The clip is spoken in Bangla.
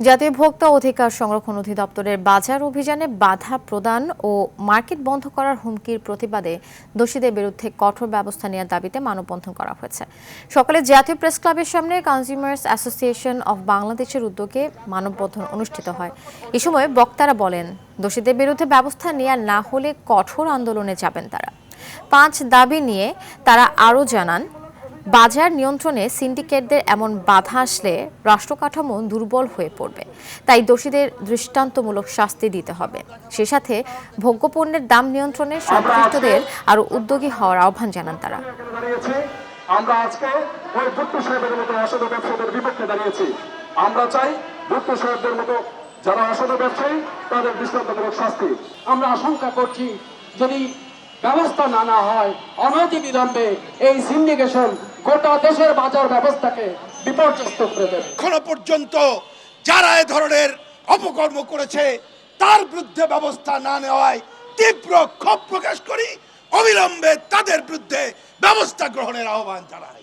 জাতীয় ভোক্তা অধিকার সংরক্ষণ অধিদপ্তরের বাজার অভিযানে বাধা প্রদান ও মার্কেট বন্ধ করার হুমকির প্রতিবাদে দোষীদের বিরুদ্ধে কঠোর ব্যবস্থা নেওয়ার দাবিতে মানববন্ধন করা হয়েছে। সকালে জাতীয় প্রেস ক্লাবের সামনে কনজিউমার্স অ্যাসোসিয়েশন অব বাংলাদেশের উদ্যোগে মানববন্ধন অনুষ্ঠিত হয়। এ সময় বক্তারা বলেন, দোষীদের বিরুদ্ধে ব্যবস্থা নেওয়া না হলে কঠোর আন্দোলনে যাবেন তারা। 5 দাবি নিয়ে তারা আরও জানান, বাজার নিয়ন্ত্রণে সিন্ডিকেটদের এমন বাধা আসলে রাষ্ট্রকাঠামো দুর্বল হয়ে পড়বে। তাই দোষীদের দৃষ্টান্তমূলক শাস্তি দিতে হবে। সে সাথে ভোগ্যপণ্যের দাম নিয়ন্ত্রণে সংশ্লিষ্টদের আরও উদ্যোগী হওয়ার আহ্বান জানান তারা। আমরা আজকে ওই ভুট্টো সাহেবের মতো অসাধু ব্যবসায়ীদের বিপক্ষে দাঁড়িয়েছি। আমরা চাই ভুট্টো সাহেবদের মতো যারা অসাধু ব্যবসায়ী তাদের দৃষ্টান্তমূলক শাস্তি। আমরা আশঙ্কা করছি যদি ব্যবস্থা না নেওয়া হয় অনতিবিলম্বে এই সিন্ডিকেশন গোটা দেশের বাজার ব্যবস্থাকে বিপর্যস্ত করে দেবে। এখনো পর্যন্ত যারা এ ধরনের অপকর্ম করেছে তার বিরুদ্ধে ব্যবস্থা না নেওয়ায় তীব্র ক্ষোভ প্রকাশ করি। অবিলম্বে তাদের বিরুদ্ধে ব্যবস্থা গ্রহণের আহ্বান জানাই।